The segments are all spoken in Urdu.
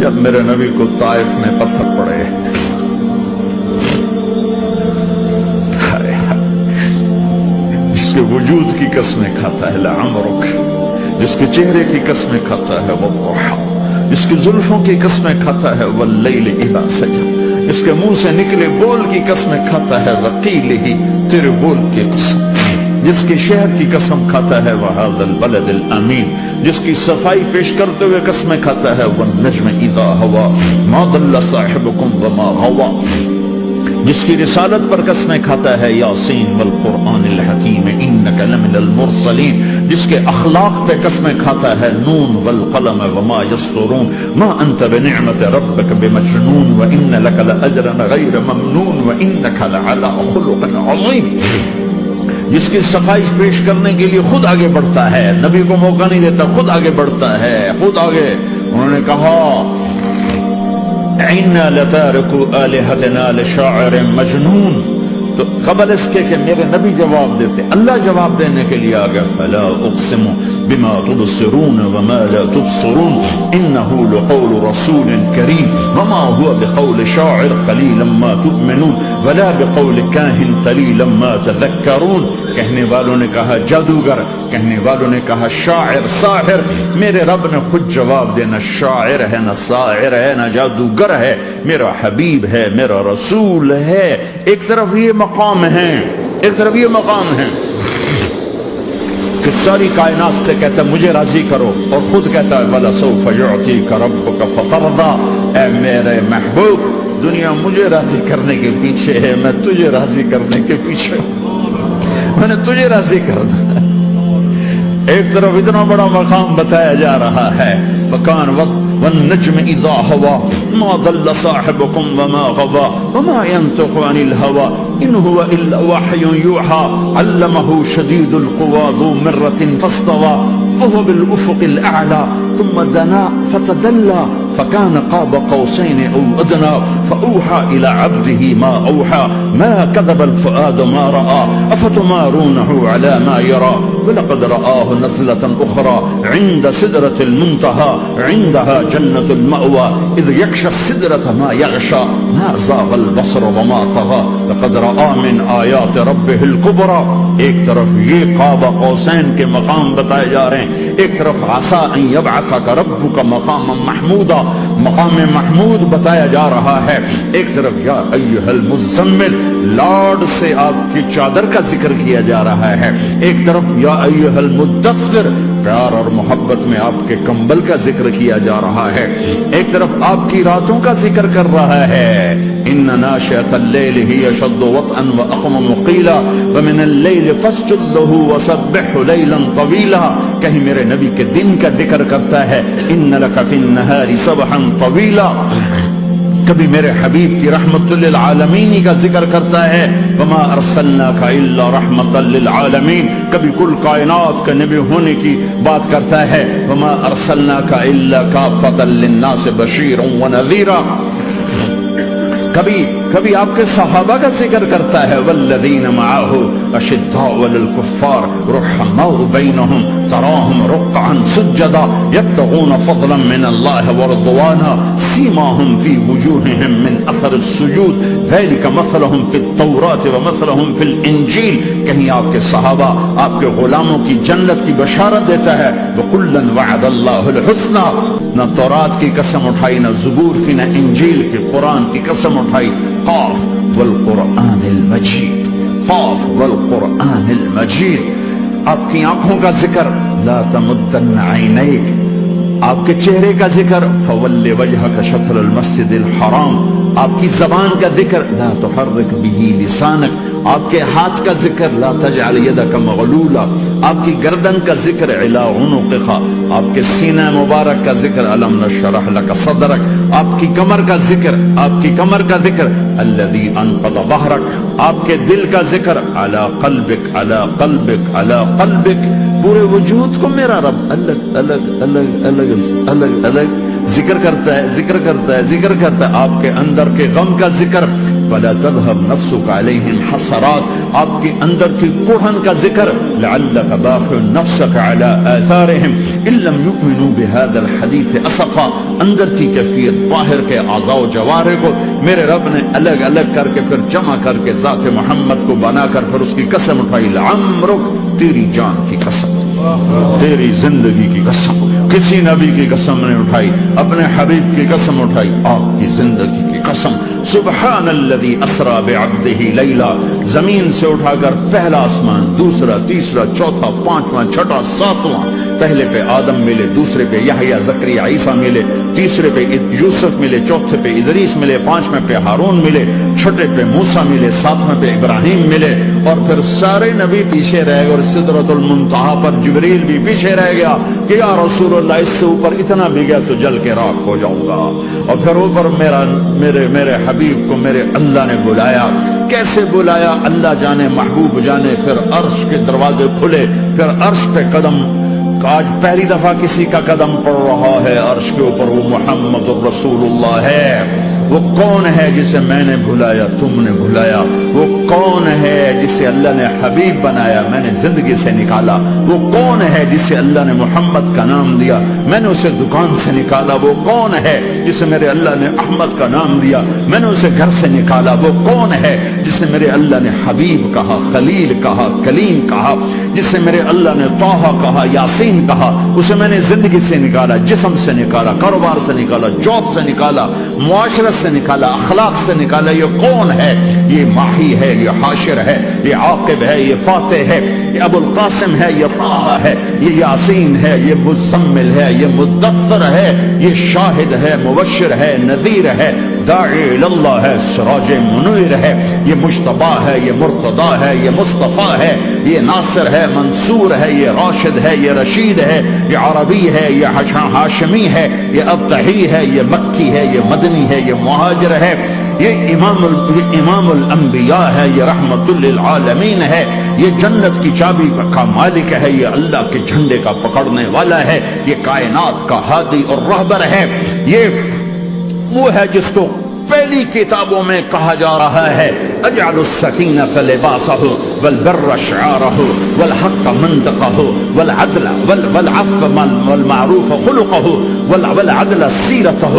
جب میرے نبی کو طائف میں پتھر پڑے، جس کے وجود کی قسمیں کھاتا ہے لعمرک، جس کے چہرے کی قسمیں کھاتا ہے والضحی، جس کی زلفوں کی قسمیں کھاتا ہے واللیل اذا سجا، جس کے منہ سے نکلے بول کی قسمیں کھاتا ہے وقیلہ، تیرے بول کی قسم، جس کے شہر کی قسم کھاتا ہے وہذا البلد الامین، جس کی صفائی پیش کرتے ہوئے قسمیں کھاتا ہے والنجم اذا ہوا ما ضل صاحبکم وما غوا، جس کی رسالت پر قسمیں کھاتا ہے یاسین والقرآن الحکیم انک لمن المرسلین، جس کے اخلاق پہ قسمیں کھاتا ہے نون والقلم وما یسطرون ما انت بنعمت ربک بمجنون وان لک لاجرا غیر ممنون وانک لعلی خلق عظیم، جس کی صفائی پیش کرنے کے لیے خود آگے بڑھتا ہے، نبی کو موقع نہیں دیتا، خود آگے بڑھتا ہے، خود آگے۔ انہوں نے کہا اِنَّا لَتَارِكُ آلِهَتِنَا لِشَاعِرٍ مَجْنُونَ، تو قبل اس کے کہ میرے نبی جواب دیتے، اللہ جواب دینے کے لیے آگیا فَلَا أُقْسِمُ بِمَا تُبْصِرُونَ وَمَا لَا تُبْصِرُونَ إِنَّهُ لَقَوْلُ رَسُولٍ كَرِيمٍ وَمَا هُوَ بِقَوْلِ شَاعِرٍ قَلِيلًا مَا تُؤْمِنُونَ وَلَا بِقَوْلِ كَاهِنٍ قَلِيلًا مَا تَذَكَّرُونَ۔ کہنے والوں نے کہا جادوگر، کہنے والوں نے کہا شاعر، ساحر، میرے رب نے خود جواب دے، نہ شاعر ہے، نہ ساحر ہے، نہ جادوگر ہے، میرا حبیب ہے، میرا رسول ہے۔ ایک طرف یہ مقام ہے، ایک طرف یہ مقام ہے کہ ساری کائنات سے کہتا ہے مجھے راضی کرو، اور خود کہتا ہے وَلَسَوْفَ يُعْطِيكَ رَبُّكَ فَتَرْضَىٰ، اے میرے محبوب دنیا مجھے راضی کرنے کے پیچھے ہے، میں تجھے راضی کرنے کے پیچھے، میں نے تجھے راضی کرنا ہے۔ ایک طرف اتنا بڑا مقام بتایا جا رہا ہے فَكَانَ وَالنَّجْمِ إِذَا هَوَىٰ مَا ضَلَّ صَاحِبُكُمْ وَمَا غَوَىٰ وَمَا يَنطِقُ عَنِ الْهَوَىٰ إِنْ هُوَ إِلَّا وَحْيٌ يُوحَىٰ عَلَّمَهُ شَدِيدُ الْقُوَىٰ ذُو مِرَّةٍ فَاسْتَوَىٰ وَهُوَ بِالْأُفُقِ الْأَعْلَىٰ ثُمَّ دَنَا فَتَدَلَّىٰ فَكَانَ قَابَ قَوْسَيْنِ أَوْ أَدْنَىٰ فَأَوْحَىٰ إِلَىٰ عَبْدِهِ مَا أَوْحَىٰ مَا كَذَبَ الْفُؤَادُ مَا رَأَىٰ أَفَتُمَارُونَهُ عَلَىٰ مَا يَرَىٰ وَلَقَدْ رَآهُ نَزْلَةً أُخْرَىٰ عِندَ سِدْرَةِ الْمُنتَهَىٰ عِندَهَا جَنَّةُ المأوى إذ يغشى السدرة ما يغشى ما زاغ البصر وما طغى لقد رأى من آیات ربه الكبرى۔ ایک طرف یہ قاب قوسین کے مقام بتائے جا رہے ہیں، ایک طرف عسى ان يبعثك ربك مقاما محمودا، مقام محمود بتایا جا رہا ہے، ایک طرف یا ایھا المزمل، لاڈ سے آپ کی چادر کا ذکر کیا جا رہا ہے، ایک طرف یا ایھا المدثر، پیار اور محبت میں آپ کے کمبل کا ذکر کیا جا رہا ہے، ایک طرف آپ کی راتوں کا ذکر کر رہا ہے ان ناشئۃ اللیل ہی اشد وطئا واقوم قیلا ومن اللیل فاسجد له وسبحه لیلا طویلا، کہیں میرے نبی کے دن کا ذکر کرتا ہے ان لک فی النہار سبحا طویلا، کبھی میرے حبیب کی رحمت للعالمین کا ذکر کرتا ہے وما ارسلناک الا رحمتا للعالمین، کبھی کل کائنات کا نبی ہونے کی بات کرتا ہے وما ارسلناک الا کافۃ للناس بشیرا ونذیرا، کبھی آپ کے صحابہ کا ذکر کرتا ہے والذین معه اشداء علی الکفار رحماء بینہم تراہم رکعا سجدا یبتغون فضلا من اللہ ورضوانا سیماہم فی وجوہہم من اثر السجود ذلک مثلہم فی التوراۃ ومثلہم فی الانجیل، کہیں آپ کے صحابہ آپ کے غلاموں کی جنت کی بشارت دیتا ہے وکلا وعد اللہ الحسنى، نہ تورات کی قسم اٹھائی، نہ زبور کی، نہ انجیل کی، قرآن کی قسم اٹھائی، قاف والقرآن المجید، قاف والقرآن المجید، آپ کی آنکھوں کا ذکر لا تمدن عینیک، آپ کے چہرے کا ذکر فول وجہک شطر المسجد الحرام، آپ کی زبان کا ذکر لا تحرک به لسانک، آپ کے ہاتھ کا ذکر لا تجعل یدک مغلولا، آپ کی گردن کا ذکر علی عنقک، آپ کے سینہ مبارک کا ذکر الم نشرح لک صدرک، آپ کی کمر کا ذکر، آپ کی کمر کا ذکر الذی انقض ظہرک، آپ کے دل کا ذکر علی قلبک علی قلبک علی قلبک، پورے وجود کو میرا رب الگ الگ الگ الگ الگ الگ ذکر کرتا ہے، ذکر کرتا ہے، ذکر کرتا ہے، آپ کے اندر کے غم کا ذکر فلا تذهب نفسك عليهم حسرات، آپ کے اندر کی کوڑھن کا ذکر، لعلك باخع نفسك على آثارهم ان لم يؤمنوا بهذا الحديث اسفا، اندر کی کیفیت باہر کے اعضاء و جوارح کو میرے رب نے الگ الگ کر کے پھر جمع کر کے ذات محمد کو بنا کر پھر اس کی قسم اٹھائی، لعمرک، تیری جان کی قسم، تیری زندگی کی قسم، کسی نبی کی قسم نہیں اٹھائی، اپنے حبیب کی قسم اٹھائی، آپ کی زندگی کی قسم۔ سبحان الذی اسری بعبدہ لیلا، زمین سے اٹھا کر پہلا آسمان، دوسرا، تیسرا، چوتھا، پانچواں، چھٹا، ساتواں، پہلے پہ آدم ملے، دوسرے پہ یحییٰ، زکریا، عیسیٰ ملے، تیسرے پہ یوسف ملے، چوتھے پہ ادریس ملے، پانچویں پہ ہارون ملے، چھٹے پہ موسیٰ ملے، ساتویں پہ ابراہیم ملے، اور پھر سارے نبی پیچھے رہ گئے، اور سدرۃ المنتہا پر جبریل بھی پیچھے رہ گیا کہ یا رسول اللہ اس سے اوپر اتنا بھی گیا تو جل کے راکھ ہو جاؤں گا۔ اور پھر اوپر میرے حبیب کو میرے اللہ نے بلایا، کیسے بلایا اللہ جانے، محبوب جانے، پھر عرش کے دروازے کھلے، پھر عرش پہ قدم، آج پہلی دفعہ کسی کا قدم پڑ رہا ہے عرش کے اوپر، وہ محمد الرسول اللہ ہے۔ وہ کون ہے جسے میں نے بلایا، تم نے بلایا؟ وہ کون ہے جسے اللہ نے حبیب بنایا، میں نے زندگی سے نکالا؟ وہ کون ہے جسے اللہ نے محمد کا نام دیا، میں نے اسے دکان سے نکالا؟ وہ کون ہے جسے میرے اللہ نے احمد کا نام دیا، میں نے اسے گھر سے نکالا؟ وہ کون ہے جسے میرے اللہ نے حبیب کہا، خلیل کہا، کلیم کہا، جسے میرے اللہ نے طٰہٰ کہا، یاسین کہا؟ اسے میں نے زندگی سے نکالا، جسم سے نکالا، کاروبار سے نکالا، جاب سے نکالا، معاشرت سے نکالا، اخلاق سے نکالا۔ یہ کون ہے؟ یہ ماہی ہے، یہ حاشر ہے، یہ عاقب ہے، یہ فاتح ہے، یہ ابو القاسم ہے، یہ طٰہٰ ہے، یہ یاسین ہے، یہ مزمل ہے، یہ مدثر ہے، یہ شاہد ہے، مبشر ہے، نذیر ہے، داعی اللہ ہے، سراج منیر ہے، یہ مجتبی ہے، یہ مرتضی ہے، یہ مصطفیٰ ہے، یہ ناصر ہے، منصور ہے، یہ راشد ہے، یہ رشید ہے، یہ عربی ہے، یہ ہاشمی ہے، یہ ابتحی ہے، یہ مکی ہے، یہ مدنی ہے، یہ مہاجر ہے، یہ امام الانبیاء ہے، یہ رحمت للعالمین ہے، یہ جنت کی چابی کا مالک ہے، یہ اللہ کے جھنڈے کا پکڑنے والا ہے، یہ کائنات کا ہادی اور رہبر ہے، یہ وہ ہے جس کو پہلی کتابوں میں کہا جا رہا ہے اجعل السکینۃ لباسہ والبر شعارہ والحق منطقہ والعدل والعفو والمعروف خلقہ والعدل سیرتہ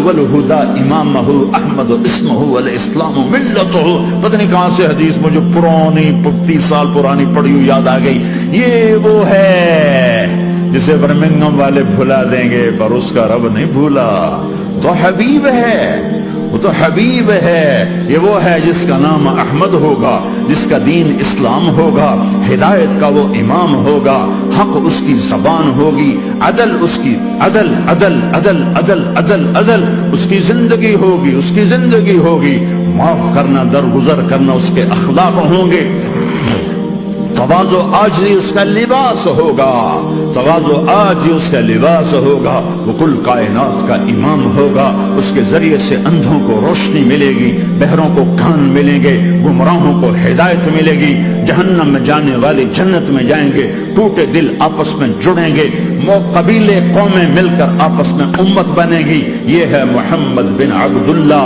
والہدى امامہ احمد اسمہ والاسلام ملتہ۔ پتہ نہیں کہاں سے حدیث مجھے پرانی 30 سال پرانی پڑھی ہوئی یاد آ گئی۔ یہ وہ ہے جسے برمنگم والے بھلا دیں گے پر اس کا رب نہیں بھولا، تو حبیب ہے، وہ تو حبیب ہے۔ یہ وہ ہے جس کا نام احمد ہوگا، جس کا دین اسلام ہوگا، ہدایت کا وہ امام ہوگا، حق اس کی زبان ہوگی، عدل اس کی عدل عدل عدل عدل عدل عدل اس کی زندگی ہوگی، اس کی زندگی ہوگی، معاف کرنا، درگزر کرنا اس کے اخلاق ہوں گے، تواضع عاجزی اس کا لباس ہوگا، تواضع عاجزی اس کا لباس ہوگا، وہ کل کائنات کا امام ہوگا، اس کے ذریعے سے اندھوں کو روشنی ملے گی، بہروں کو کان ملیں گے، گمراہوں کو ہدایت ملے گی، جہنم میں جانے والے جنت میں جائیں گے، ٹوٹے دل آپس میں جڑیں گے، قبیلے قومیں مل کر آپس میں امت بنے گی۔ یہ ہے محمد بن عبداللہ۔